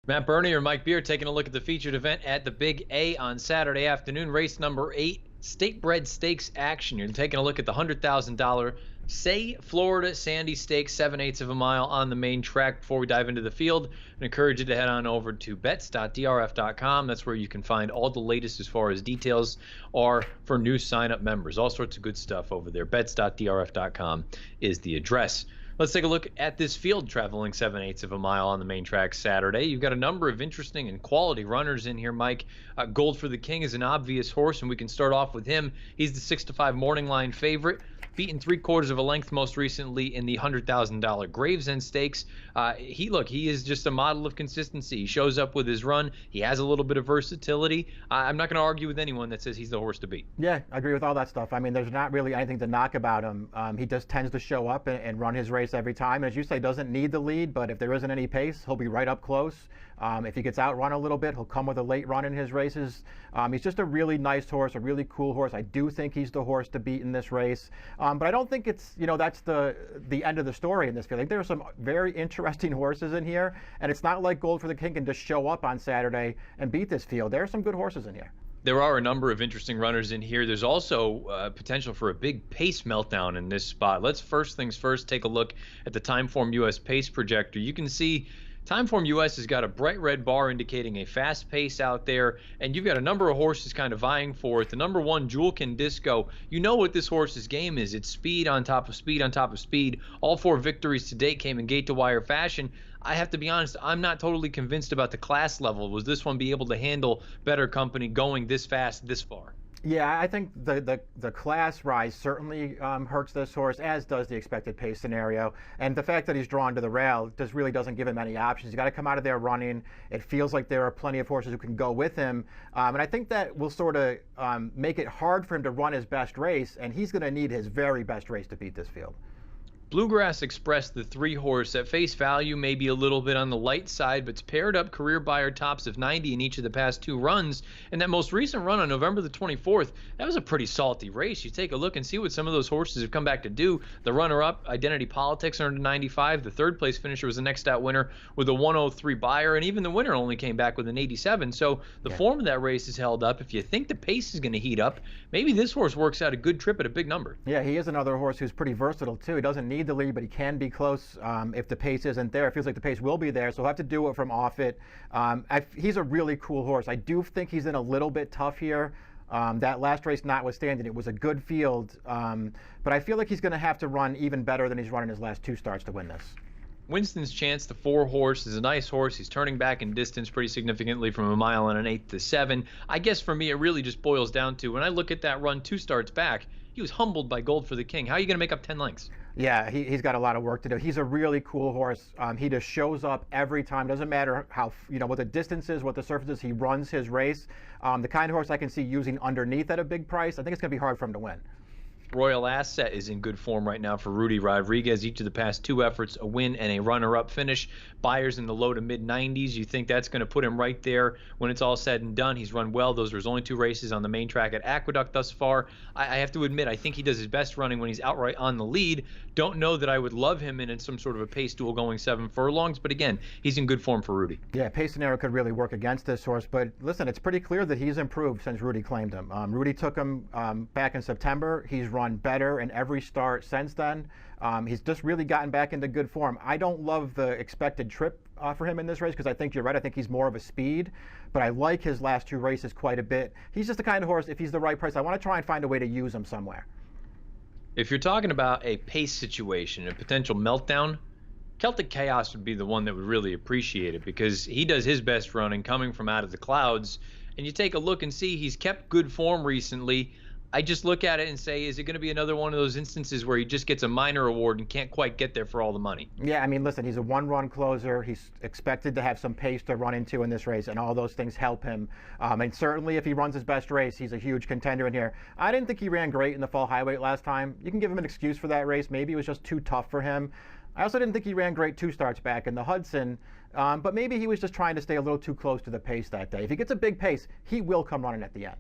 Matt Bernier and Mike Beer taking a look at the featured event at the Big A on Saturday afternoon. Race number 8, State Bred Stakes action. You're taking a look at the $100,000 Say Florida Sandy Stakes, 7/8 of a mile on the main track. Before we dive into the field, I encourage you to head on over to bets.drf.com. That's where you can find all the latest as far as details are for new sign-up members. All sorts of good stuff over there. Bets.drf.com is the address. Let's take a look at this field traveling 7/8 of a mile on the main track Saturday. You've got a number of interesting and quality runners in here, Mike. Gold for the King is an obvious horse, and we can start off with him. He's the 6-5 morning line favorite, beaten 3/4 of a length most recently in the $100,000 Gravesend Stakes. He is just a model of consistency. He shows up with his run. He has a little bit of versatility. I'm not going to argue with anyone that says he's the horse to beat. Yeah, I agree with all that stuff. I mean, there's not really anything to knock about him. He just tends to show up and run his race every time. As you say, doesn't need the lead, but if there isn't any pace, he'll be right up close. If he gets outrun a little bit, he'll come with a late run in his races. He's just a really nice horse, a really cool horse. I do think he's the horse to beat in this race. But I don't think it's, that's the end of the story in this field. Like, there are some very interesting horses in here, and it's not like Gold for the King can just show up on Saturday and beat this field. There are some good horses in here. There are a number of interesting runners in here. There's also potential for a big pace meltdown in this spot. Let's first things first take a look at the Timeform US pace projector. You can see Timeform US has got a bright red bar indicating a fast pace out there, and you've got a number of horses kind of vying for it. The number 1, Julkin Disco, you know what this horse's game is. It's speed on top of speed on top of speed. All 4 victories to date came in gate-to-wire fashion. I have to be honest, I'm not totally convinced about the class level. Was this one be able to handle better company going this fast this far? Yeah, I think the class rise certainly hurts this horse, as does the expected pace scenario. And the fact that he's drawn to the rail just really doesn't give him any options. He's got to come out of there running. It feels like there are plenty of horses who can go with him. And I think that will sort of make it hard for him to run his best race, and he's going to need his very best race to beat this field. Bluegrass Express, the 3-horse, at face value maybe a little bit on the light side, but it's paired up career buyer tops of 90 in each of the past 2 runs. And that most recent run on November the 24th, that was a pretty salty race. You take a look and see what some of those horses have come back to do. The runner-up, Identity Politics, earned a 95. The 3rd place finisher was the next out winner with a 103 buyer, and even the winner only came back with an 87. So the form of that race is held up. If you think the pace is going to heat up, maybe this horse works out a good trip at a big number. Yeah, he is another horse who's pretty versatile too. He doesn't need the lead, but he can be close if the pace isn't there. It feels like the pace will be there, so he'll have to do it from off it. He's a really cool horse. I do think he's in a little bit tough here. That last race notwithstanding, it was a good field, but I feel like he's going to have to run even better than he's running his last 2 starts to win this. Winston's Chance, the 4-horse, is a nice horse. He's turning back in distance pretty significantly from 1 mile and an 1/8 to 7. I guess for me, it really just boils down to, when I look at that run 2 starts back, he was humbled by Gold for the King. How are you going to make up 10 lengths? Yeah, he's got a lot of work to do. He's a really cool horse. He just shows up every time. Doesn't matter how, what the distance is, what the surface is, he runs his race. The kind of horse I can see using underneath at a big price. I think it's going to be hard for him to win. Royal Asset is in good form right now for Rudy Rodriguez. Each of the past 2 efforts, a win and a runner-up finish. Buyers in the low to mid-90s. You think that's going to put him right there when it's all said and done. He's run well. Those are his only 2 races on the main track at Aqueduct thus far. I have to admit, I think he does his best running when he's outright on the lead. Don't know that I would love him in some sort of a pace duel going 7 furlongs, but again, he's in good form for Rudy. Yeah, pace scenario could really work against this horse, but listen, it's pretty clear that he's improved since Rudy claimed him. Rudy took him back in September. He's run better in every start since then. He's just really gotten back into good form. I don't love the expected trip for him in this race because I think you're right. I think he's more of a speed, but I like his last 2 races quite a bit. He's just the kind of horse, if he's the right price, I want to try and find a way to use him somewhere. If you're talking about a pace situation, a potential meltdown, Celtic Chaos would be the one that would really appreciate it because he does his best running coming from out of the clouds. And you take a look and see he's kept good form recently. I just look at it and say, is it going to be another one of those instances where he just gets a minor award and can't quite get there for all the money? Yeah, I mean, listen, he's a 1-run closer. He's expected to have some pace to run into in this race, and all those things help him. And certainly if he runs his best race, he's a huge contender in here. I didn't think he ran great in the fall highweight last time. You can give him an excuse for that race. Maybe it was just too tough for him. I also didn't think he ran great 2 starts back in the Hudson, but maybe he was just trying to stay a little too close to the pace that day. If he gets a big pace, he will come running at the end.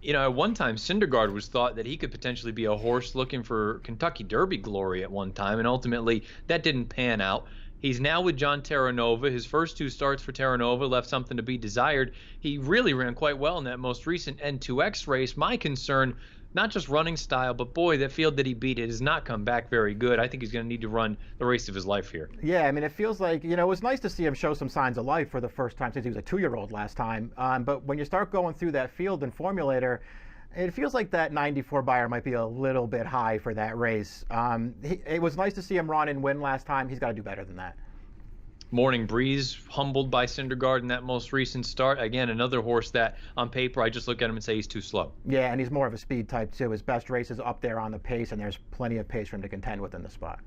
At one time, Syndergaard was thought that he could potentially be a horse looking for Kentucky Derby glory at one time, and ultimately that didn't pan out. He's now with John Terranova. His first two starts for Terranova left something to be desired. He really ran quite well in that most recent N2X race. My concern, not just running style, but boy, that field that he beat, it has not come back very good. I think he's going to need to run the race of his life here. Yeah, I mean, it feels like, it was nice to see him show some signs of life for the first time since he was a 2-year-old last time. But when you start going through that field and formulator, it feels like that 94 buyer might be a little bit high for that race. It was nice to see him run and win last time. He's got to do better than that. Morning Breeze, humbled by Syndergaard in that most recent start. Again, another horse that on paper I just look at him and say he's too slow. Yeah, and he's more of a speed type too. His best race is up there on the pace, and there's plenty of pace for him to contend with in the spot.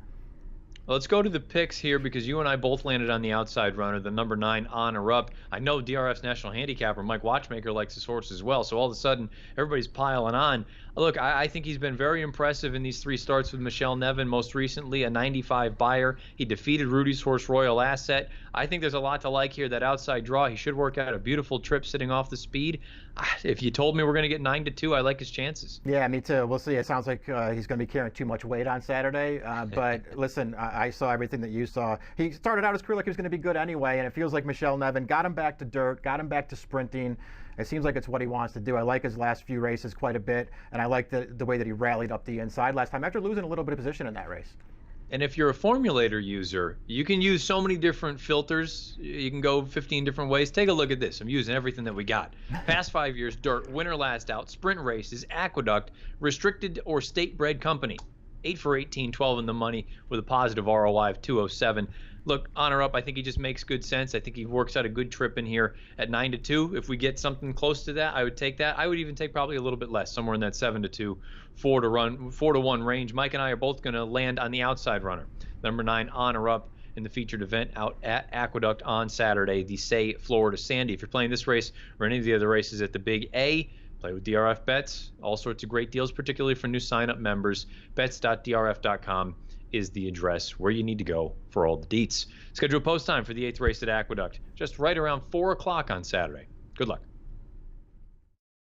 Let's go to the picks here because you and I both landed on the outside runner, the number 9 Honor Up. I know DRF's national handicapper, Mike Watchmaker, likes his horse as well. So all of a sudden, everybody's piling on. Look, I think he's been very impressive in these 3 starts with Michelle Nevin, most recently a 95 buyer. He defeated Rudy's horse Royal Asset. I think there's a lot to like here. That outside draw, he should work out a beautiful trip sitting off the speed. If you told me we're going to get 9-2, I like his chances. Yeah, me too. We'll see. It sounds like he's going to be carrying too much weight on Saturday. But listen, I saw everything that you saw. He started out his career like he was going to be good anyway, and it feels like Michelle Nevin got him back to dirt, got him back to sprinting. It seems like it's what he wants to do. I like his last few races quite a bit, and I like the way that he rallied up the inside last time after losing a little bit of position in that race. And if you're a formulator user, you can use so many different filters. You can go 15 different ways. Take a look at this. I'm using everything that we got. Past 5 years, dirt, winner last out, sprint races, Aqueduct, restricted or state bred company. 8 for 18, 12 in the money with a positive ROI of 207. Look, Honor Up, I think he just makes good sense. I think he works out a good trip in here at 9-2. If we get something close to that, I would take that. I would even take probably a little bit less, somewhere in that 7-2, 4-1 range. Mike and I are both going to land on the outside runner, number 9 Honor Up, in the featured event out at Aqueduct on Saturday, the Say Florida Sandy. If you're playing this race or any of the other races at the Big A, play with DRF Bets. All sorts of great deals, particularly for new sign-up members. Bets.drf.com is the address where you need to go for all the deets. Schedule post time for the 8th race at Aqueduct, just right around 4 o'clock on Saturday. Good luck.